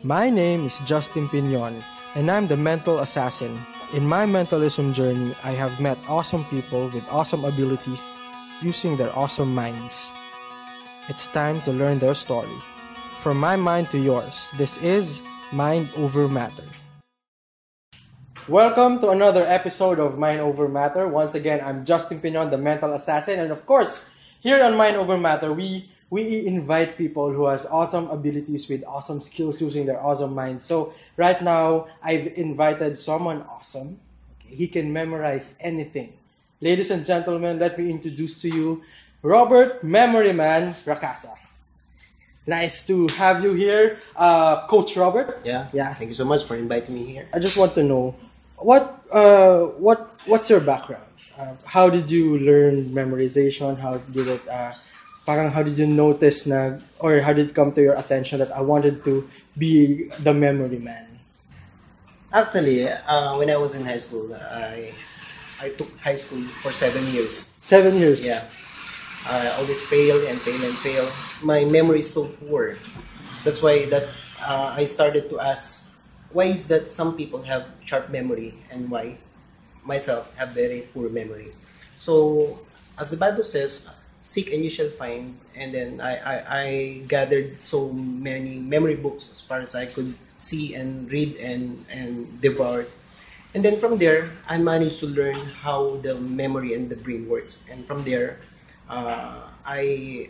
My name is Justin Pinion, and I'm the mental assassin. In my mentalism journey, I have met awesome people with awesome abilities using their awesome minds. It's time to learn their story. From my mind to yours, this is Mind Over Matter. Welcome to another episode of Mind Over Matter. Once again, I'm Justin Pinion, the mental assassin, and of course, here on Mind Over Matter, we invite people who has awesome abilities with awesome skills using their awesome minds. So right now, I've invited someone awesome. Okay, he can memorize anything. Ladies and gentlemen, let me introduce to you Robert Memory Man Racasa. Nice to have you here, Coach Robert. Yeah. Thank you so much for inviting me here. I just want to know what's your background? How did you learn memorization? How did you notice or how did it come to your attention that I wanted to be the memory man? Actually, when I was in high school, I took high school for 7 years. 7 years? Yeah. I always fail and fail and fail. My memory is so poor. That's why I started to ask, why is that some people have sharp memory and why myself have very poor memory? So, as the Bible says, seek and you shall find. And then I gathered so many memory books as far as I could see and read and devour. And then from there, I managed to learn how the memory and the brain works. And from there, I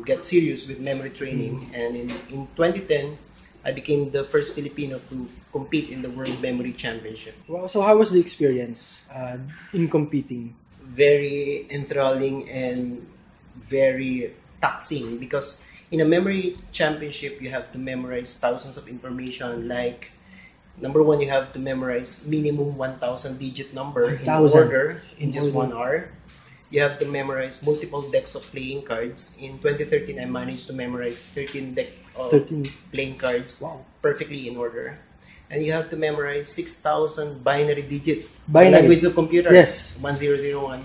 get serious with memory training. And in 2010, I became the first Filipino to compete in the World Memory Championship. Wow, so how was the experience in competing? Very enthralling and very taxing because in a memory championship, you have to memorize thousands of information. Like, number one, you have to memorize minimum 1,000 digit number in order in just 1 hour. You have to memorize multiple decks of playing cards. In 2013, I managed to memorize 13 deck of playing cards perfectly in order. And you have to memorize 6,000 binary digits. Language of computer. Yes. 1001.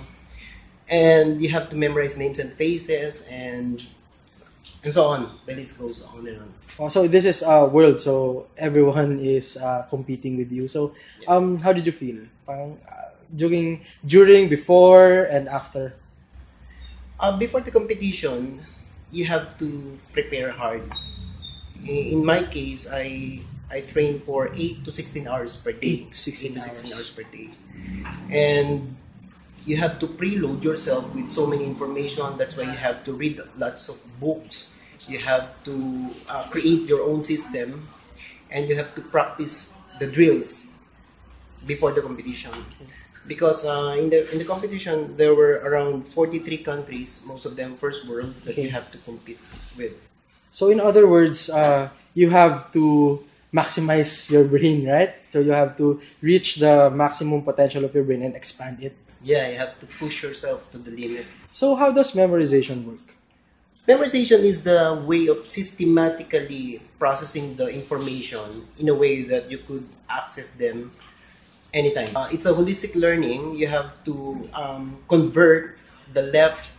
And you have to memorize names and faces and so on. The list goes on and on. Oh, so this is a world, so everyone is competing with you. So how did you feel? During, before, and after? Before the competition, you have to prepare hard. In my case, I train for 8 to 16 hours per day. 8 to 16 hours per day. And you have to preload yourself with so many information. That's why you have to read lots of books. You have to create your own system. And you have to practice the drills before the competition. Because in the competition, there were around 43 countries, most of them first world, that you have to compete with. So in other words, you have to maximize your brain, right? So you have to reach the maximum potential of your brain and expand it. Yeah, you have to push yourself to the limit. So how does memorization work? Memorization is the way of systematically processing the information in a way that you could access them anytime. It's a holistic learning. You have to convert the left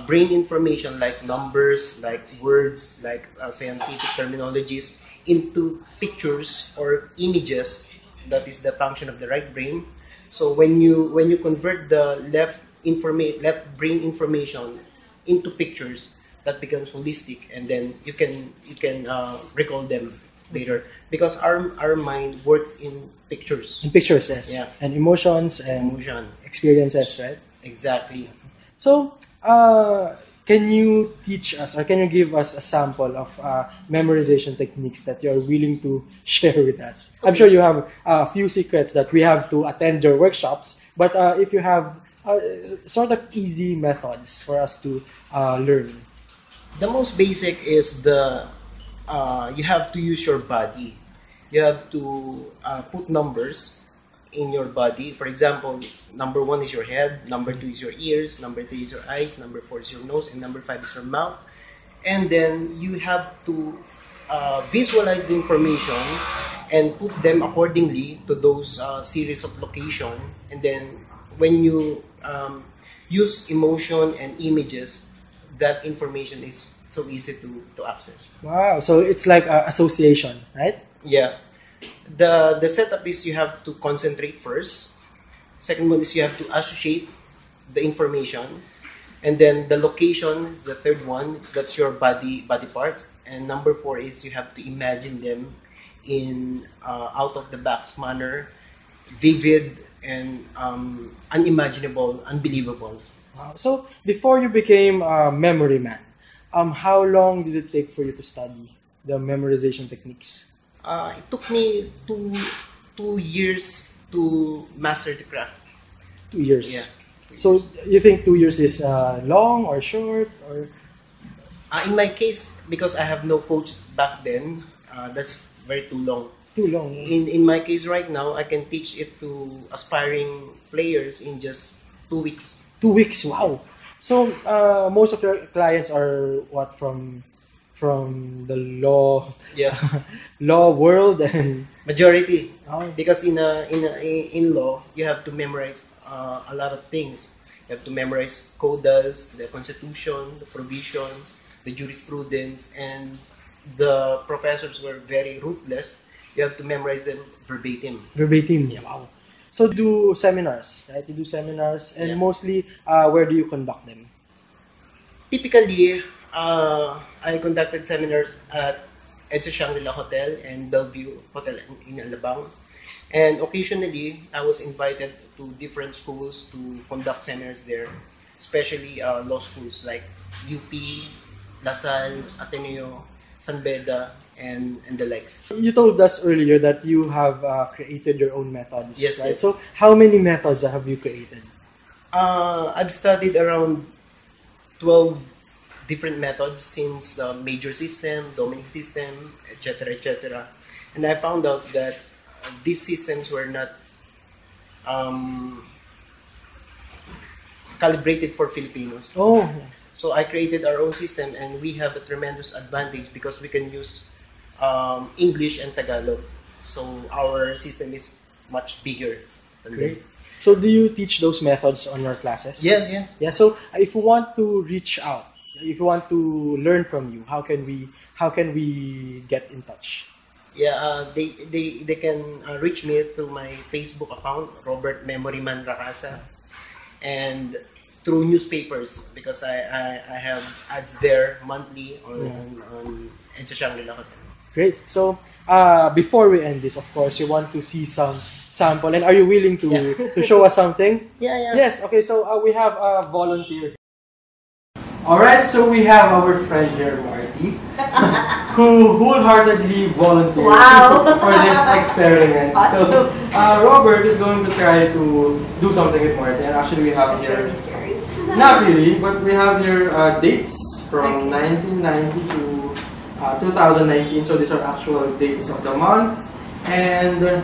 brain information like numbers, like words, like scientific terminologies into pictures or images. That is the function of the right brain. So when you convert the left brain information into pictures, that becomes holistic, and then you can recall them later because our mind works in pictures. In pictures, yes. Yeah. And emotions and experiences, right? Exactly. So, can you teach us or can you give us a sample of memorization techniques that you're willing to share with us? Okay. I'm sure you have a few secrets that we have to attend your workshops, but if you have sort of easy methods for us to learn. The most basic is you have to use your body. You have to put numbers in your body. For example, number 1 is your head, number 2 is your ears, number 3 is your eyes, number 4 is your nose, and number 5 is your mouth. And then you have to visualize the information and put them accordingly to those series of location. And then when you use emotion and images, that information is so easy to access. Wow. So it's like association, right? Yeah. The setup is you have to concentrate first. Second one is you have to associate the information. And then the location is the third one. That's your body parts. And number 4 is you have to imagine them in out of the box manner, vivid and unimaginable, unbelievable. Wow. So before you became a memory man, how long did it take for you to study the memorization techniques? It took me two years to master the craft. 2 years. Yeah. So you think 2 years is long or short or? In my case, because I have no coach back then, that's very too long. Too long. In my case right now, I can teach it to aspiring players in just 2 weeks. 2 weeks. Wow. So most of your clients are what from the law Yeah, law world and majority. oh, Because in law, you have to memorize a lot of things. You have to memorize codals, the constitution, the provision, the jurisprudence, and the professors were very ruthless. You have to memorize them verbatim. verbatim. Wow. So do seminars, right? You do seminars and Yeah. mostly where do you conduct them? Typically, I conducted seminars at EDSA Shangri-La Hotel and Bellevue Hotel in Alabang. And occasionally, I was invited to different schools to conduct seminars there, especially law schools like UP, LaSalle, Ateneo, San Beda, and the likes. You told us earlier that you have created your own methods, Yes, right? yes. So how many methods have you created? I've studied around 12 different methods since the major system, Dominic system, etc., etc. And I found out that these systems were not calibrated for Filipinos. Oh, So I created our own system, and we have a tremendous advantage because we can use English and Tagalog. So our system is much bigger than great. So do you teach those methods on your classes? Yes, yes. Yeah. So if you want to reach out, if you want to learn from you, how can we get in touch? Yeah, they can reach me through my Facebook account, Robert Memoryman Rakasa, and through newspapers because I have ads there monthly on EDSA Shangri-La Hotel. Great. So before we end this, of course, you want to see some sample, and are you willing to Yeah. to show us something? Yeah. Yes. Okay. So we have a volunteer. All right. So we have our friend here, Marty, who wholeheartedly volunteered Wow. for this experiment. Awesome. So Robert is going to try to do something with Marty, and actually we have That's here. really scary. Not really, but we have your dates from 1990 to 2019. So these are actual dates of the month. And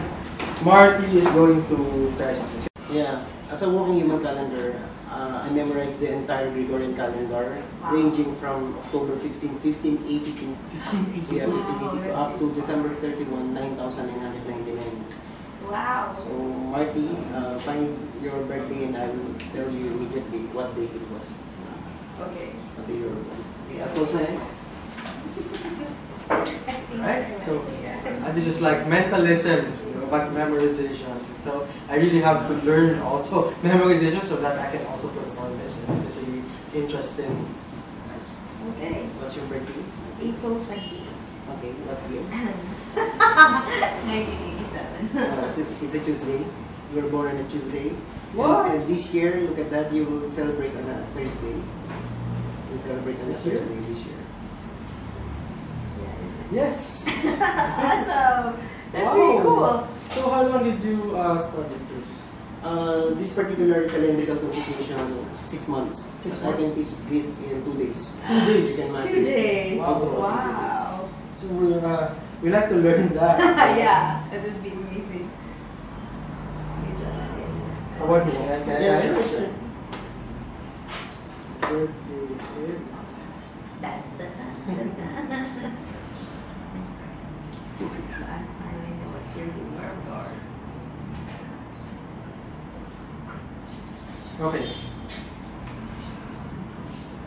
Marty is going to try something. Yeah, as a working human calendar, I memorized the entire Gregorian calendar, Wow. ranging from October 15, 1582, yeah, 1582 up to December 31, 9999. Wow. So, Marty, find your birthday and I will tell you immediately what day it was. Okay. What day you were born. Okay, I'll close my eyes. Right? So this is like mentalism, but memorization. So I really have to learn also memorization so that I can also perform this. And this is really interesting. Okay. What's your birthday? April 28th. Okay, what year? 1987. It's a Tuesday. You were born on a Tuesday. What? And this year, look at that, you will celebrate on a Thursday. You celebrate on a This year? Thursday this year. Yes. Awesome. That's Wow. really cool. So how long did you study this? This particular calendrical computation, 6 months. 6 I can months. teach this in 2 days. 2 days. You can master 2 it. days. Wow. Wow. So we like to learn that. Yeah, that would be amazing. How about me? Can I Yeah, try? sure. Birthday is I finally know what year you were born. okay.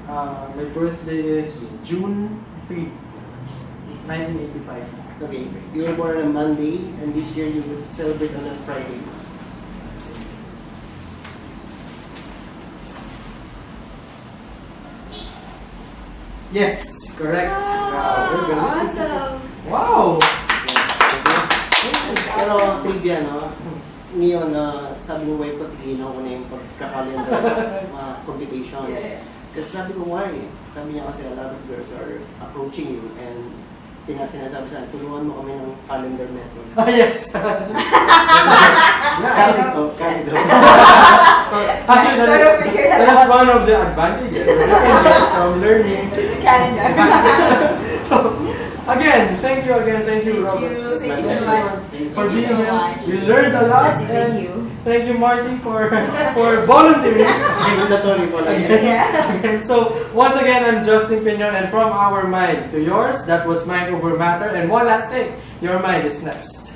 My birthday is June 3, 1985. Okay, you were born on Monday, and this year you will celebrate on a Friday. Yes, correct. Wow, we're good. Awesome. Wow! Pero trivia, no? Ngayon, sabi ng wife ko, tiginaw ko na yung pagkakalendar competition. Yeah. Kasi sabi ko, why? Sabi niya kasi a lot of girls are approaching you and sinasabi sa akin, tulungan mo kami ng calendar method. Ah, yes! Kalito. Actually, Sort of figured that that is out. one of the advantages that you can get from learning. It's a calendar. So, again, thank you, Robert. Thank you so much. For Thank you being so here. much. We learned a lot. Yes, thank And you. thank you, Marty, for volunteering. Mandatory po lang. Yeah. Again, so, once again, I'm Justin Pinion, and from our mind to yours, that was Mind Over Matter. And one last thing, your mind is next.